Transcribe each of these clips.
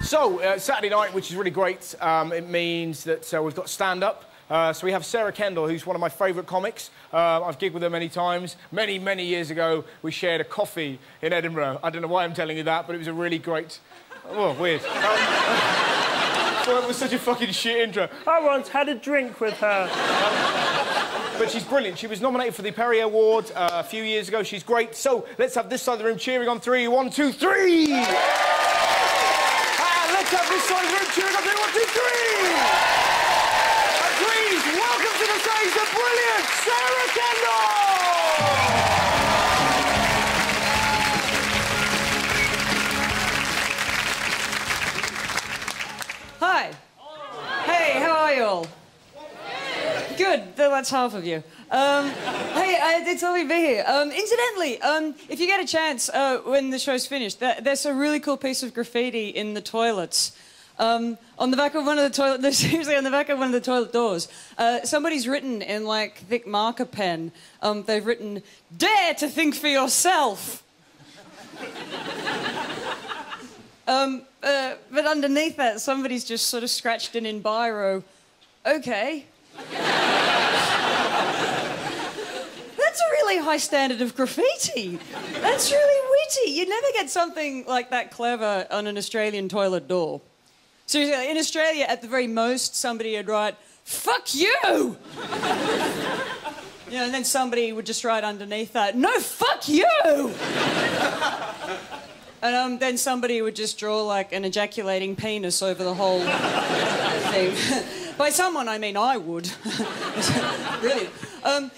So, Saturday night, which is really great, it means that we've got stand-up. So we have Sarah Kendall, who's one of my favourite comics. I've gigged with her many times. Many, many years ago, we shared a coffee in Edinburgh. I don't know why I'm telling you that, but it was a really great... Oh, weird. Well, it was such a fucking shit intro. I once had a drink with her. But she's brilliant. She was nominated for the Perrier Award a few years ago. She's great. So let's have this side of the room cheering on three. 1, 2, 3! And let's have this side of the room cheering on 3. 1, 2, 3! And please, welcome to the stage the brilliant Sarah Kendall! Hi. Hey, how are you all? Good, that's half of you. Hey, it's lovely to be here. Incidentally, if you get a chance when the show's finished, there's a really cool piece of graffiti in the toilets. On the back of one of the toilet, seriously, on the back of one of the toilet doors, somebody's written in like thick marker pen. They've written, "Dare to think for yourself." But underneath that, somebody's just sort of scratched in biro, "Okay." That's a really high standard of graffiti. That's really witty. You'd never get something like that clever on an Australian toilet door. Seriously, in Australia, at the very most, somebody would write, "Fuck you!" You know, and then somebody would just write underneath that, "No, fuck you!" And then somebody would just draw, like, an ejaculating penis over the whole thing. By someone, I mean I would. Really. I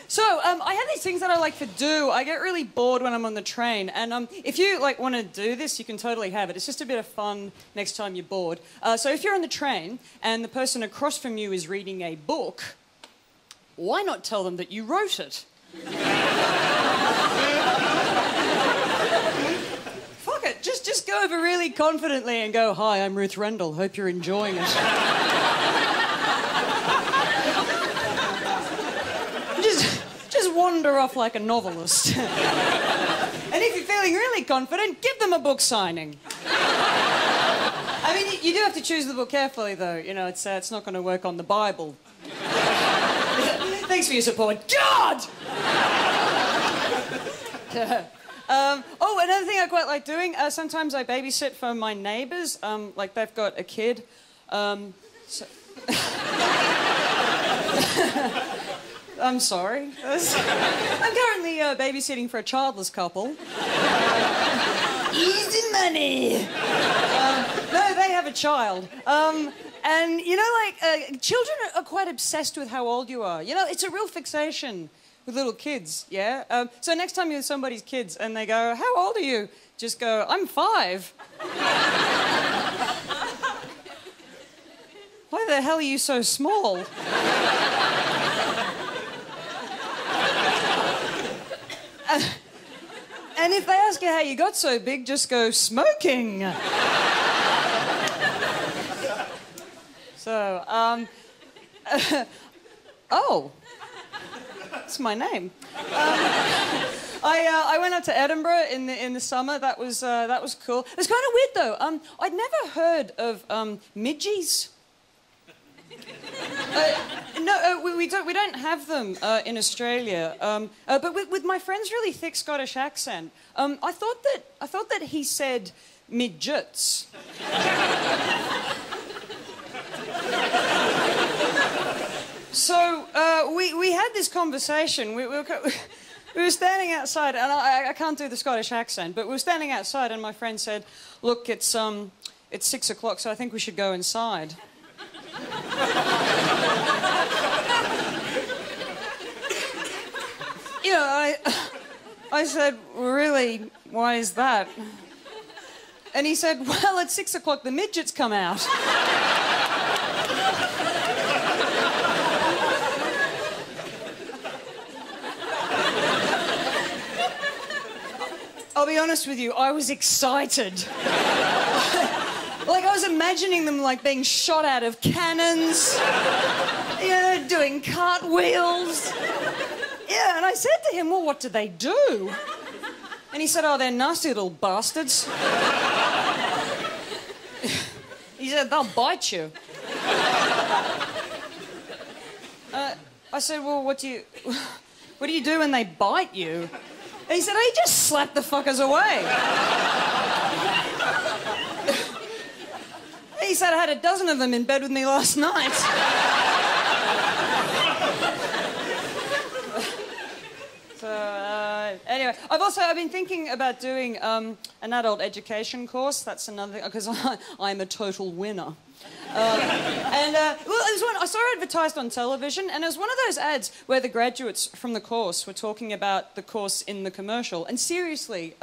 have these things that I like to do. I get really bored when I'm on the train. And if you, like, want to do this, you can totally have it. It's just a bit of fun next time you're bored. So if you're on the train and the person across from you is reading a book, why not tell them that you wrote it? Fuck it. Just go over really confidently and go, "Hi, I'm Ruth Rendell. Hope you're enjoying it." Just wander off like a novelist. And if you're feeling really confident, give them a book signing. I mean, you do have to choose the book carefully, though. You know, it's not going to work on the Bible. Thanks for your support. God! Oh, another thing I quite like doing, sometimes I babysit for my neighbours. Like, they've got a kid. I'm sorry. I'm currently babysitting for a childless couple. Easy money! No, they have a child. And, you know, like, children are quite obsessed with how old you are. You know, it's a real fixation with little kids, yeah? So next time you're with somebody's kids and they go, "How old are you?" Just go, "I'm 5. Why the hell are you so small? And if they ask you how you got so big, just go, "Smoking." So, oh, that's my name. I went up to Edinburgh in the summer. That was cool. It was kind of weird though. I'd never heard of midgies. No, we don't have them in Australia. But with my friend's really thick Scottish accent, I thought that he said midgets. So we had this conversation. We were standing outside, and I can't do the Scottish accent, but we were standing outside, and my friend said, "Look, it's 6 o'clock, so I think we should go inside." You know, I said, "Really? Why is that?" And he said, "Well, at 6 o'clock the midgets come out." I'll be honest with you, I was excited. Like, I was imagining them, like, being shot out of cannons, you know, doing cartwheels. Yeah, and I said to him, "Well, what do they do?" And he said, "Oh, they're nasty little bastards." He said, they'll bite you. I said, well, what do you do when they bite you? And he said, oh, you just slap the fuckers away. He said, I had a dozen of them in bed with me last night. So, anyway, I've been thinking about doing an adult education course. That's another thing, because I'm a total winner. Well, it was one I saw advertised on television, and it was one of those ads where the graduates from the course were talking about the course in the commercial. And seriously,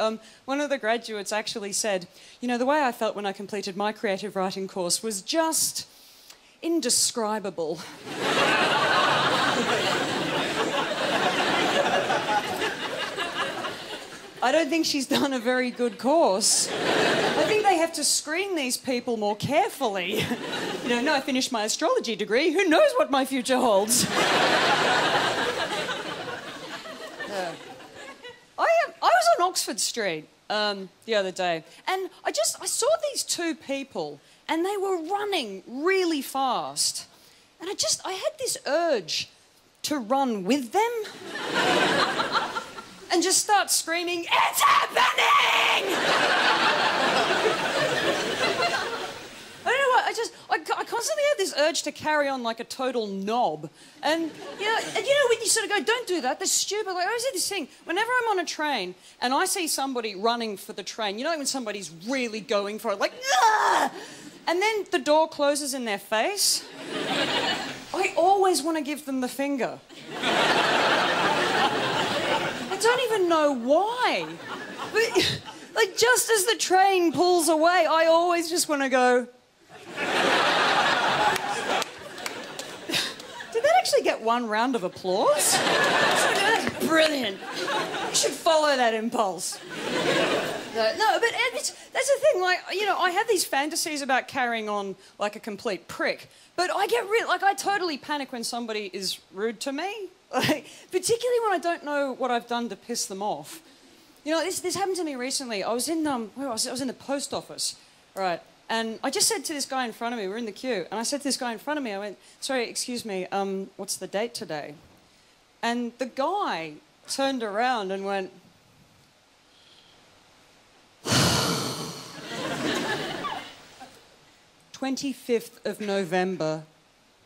one of the graduates actually said, you know, the way I felt when I completed my creative writing course was just indescribable. I don't think she's done a very good course. I think they have to screen these people more carefully. You know, no, I finished my astrology degree. Who knows what my future holds? I was on Oxford Street the other day, and I saw these two people, and they were running really fast. And I had this urge to run with them. And just start screaming, it's happening! I don't know what, I constantly had this urge to carry on like a total knob. And you know when you sort of go, don't do that, that's stupid. Like, I always have this thing, whenever I'm on a train and I see somebody running for the train, you know when somebody's really going for it, like, ah! And then the door closes in their face, I always want to give them the finger. I don't even know why. But, like, just as the train pulls away, I always just want to go... Did that actually get one round of applause? That's brilliant. You should follow that impulse. No, but that's the thing, like, you know, I have these fantasies about carrying on like a complete prick, but I get I totally panic when somebody is rude to me. Like, particularly when I don't know what I've done to piss them off. You know, this happened to me recently. I was in where was I? I was in the post office, right? And I just said to this guy in front of me, we're in the queue, and I said to this guy in front of me, I went, sorry, excuse me, what's the date today? And the guy turned around and went, 25th of November,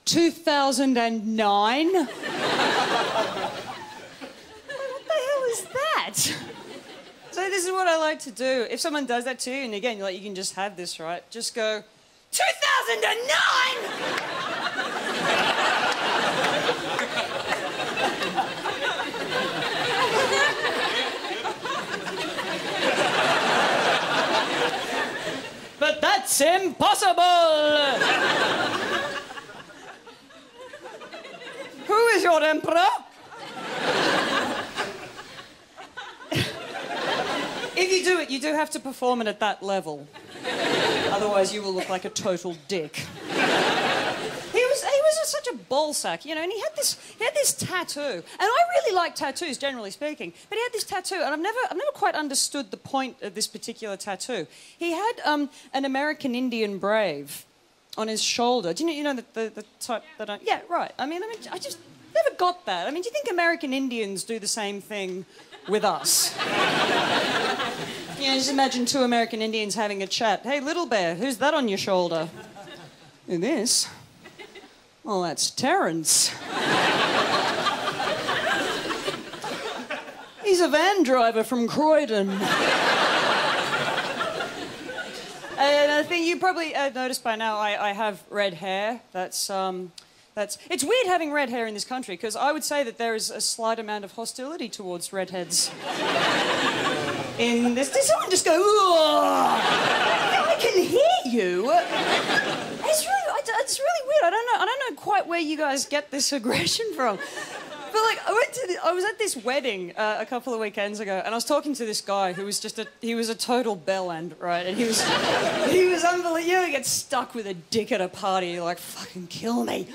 2009. What the hell is that? So this is what I like to do. If someone does that to you, and again, you can just have this, right? Just go, 2009! But that's impossible! Who is your emperor? If you do it, you do have to perform it at that level. Otherwise, you will look like a total dick. He was such a ballsack, you know, and he had this tattoo. And I really like tattoos, generally speaking, but he had this tattoo, and I've never quite understood the point of this particular tattoo. He had an American Indian brave on his shoulder. Do you know the type that I... Yeah, right. I mean, I just never got that. I mean, do you think American Indians do the same thing with us? You know, just imagine two American Indians having a chat. Hey, little bear, who's that on your shoulder? Who this? Oh, that's Terrence. He's a van driver from Croydon. And I think you probably noticed by now I have red hair. It's weird having red hair in this country, because I would say that there is a slight amount of hostility towards redheads. In this, did someone just go, "Ooh"? I can hear you. It's really weird. I don't know quite where you guys get this aggression from. But like, I was at this wedding a couple of weekends ago, and I was talking to this guy who was he was a total bellend, right? And he was unbelievable. You know, you get stuck with a dick at a party, you're like, fucking kill me.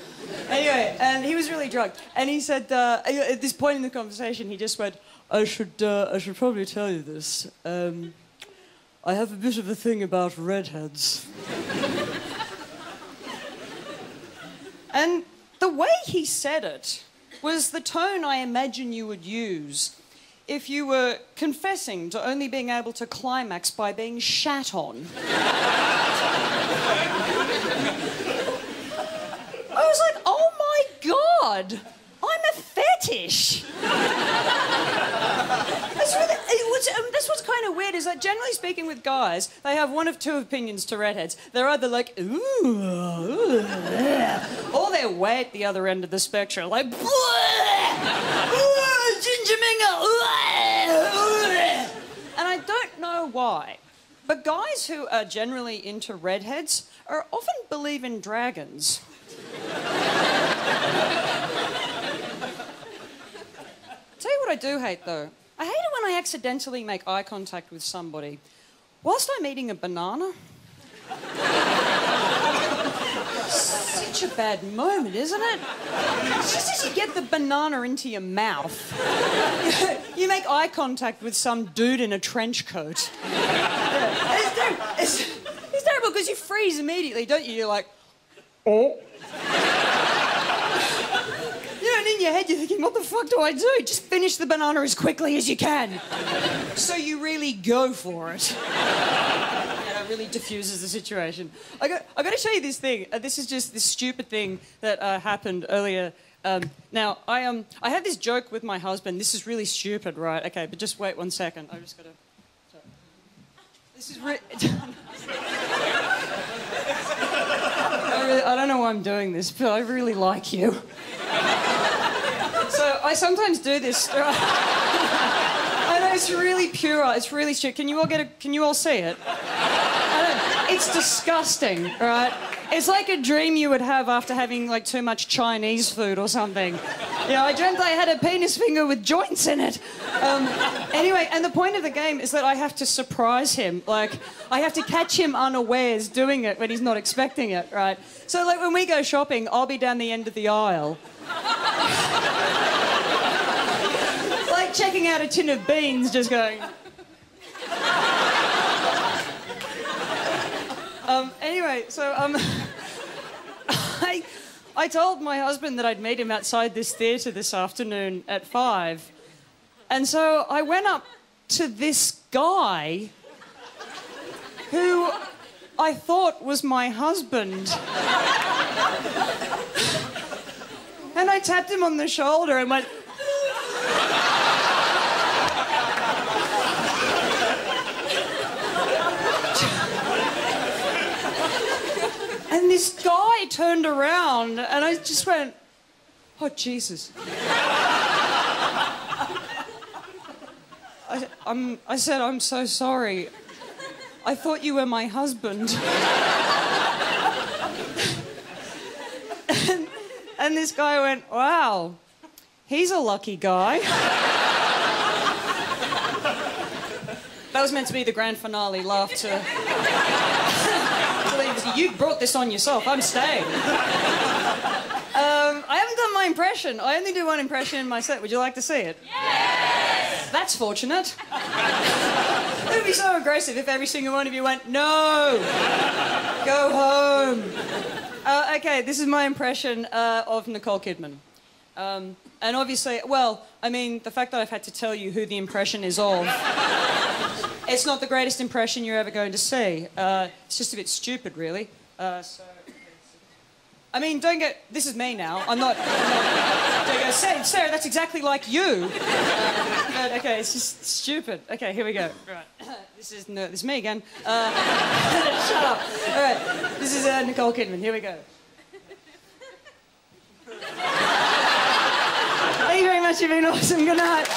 Anyway, and he was really drunk, and he said at this point in the conversation, he just went, I should probably tell you this. I have a bit of a thing about redheads. And the way he said it was the tone I imagine you would use if you were confessing to only being able to climax by being shat on. I was like, oh my God, I'm a fetish. That's what's kind of weird, is that generally speaking with guys, they have one of two opinions to redheads. They're either like, ooh, or they're way at the other end of the spectrum, like, ginger mingle. And I don't know why, but guys who are generally into redheads are often believe in dragons. Tell you what I do hate, though. I hate it when I accidentally make eye contact with somebody whilst I'm eating a banana. Such a bad moment, isn't it? It's just as you get the banana into your mouth, you make eye contact with some dude in a trench coat. It's terrible because you freeze immediately, don't you? You're like, oh. And in your head you're thinking, what the fuck do I do? Just finish the banana as quickly as you can. So you really go for it. Yeah, it really diffuses the situation. I got to show you this thing. This is just this stupid thing that happened earlier. Now, I had this joke with my husband. This is really stupid, right? Okay, but just wait 1 second. I just got to... This is I don't know why I'm doing this, but I really like you. So I sometimes do this. I know it's really pure. It's really stupid. Can you all see it? It's disgusting, right? It's like a dream you would have after having like too much Chinese food or something. Yeah, I dreamt I had a penis finger with joints in it. Anyway, and the point of the game is that I have to surprise him. Like, I have to catch him unawares doing it when he's not expecting it, right? So, like, when we go shopping, I'll be down the end of the aisle. Like checking out a tin of beans, just going... Anyway, so, I told my husband that I'd meet him outside this theatre this afternoon at 5. And so I went up to this guy who I thought was my husband. And I tapped him on the shoulder and went... And this guy turned around and I just went, oh, Jesus. I said, I'm so sorry. I thought you were my husband. and this guy went, wow, he's a lucky guy. That was meant to be the grand finale laugh to... You brought this on yourself. I'm staying. I haven't done my impression. I only do one impression in my set. Would you like to see it? Yes! That's fortunate. It would be so aggressive if every single one of you went, no! Go home. Okay, this is my impression of Nicole Kidman. And obviously, well, I mean, the fact that I've had to tell you who the impression is of... It's not the greatest impression you're ever going to see. It's just a bit stupid, really. I mean, don't get... This is me now. I'm not... Don't go, Sarah, that's exactly like you. But, okay, it's just stupid. Okay, here we go. Right. This is me again. Shut up. All right. This is Nicole Kidman. Here we go. Thank you very much. You've been awesome. Good night.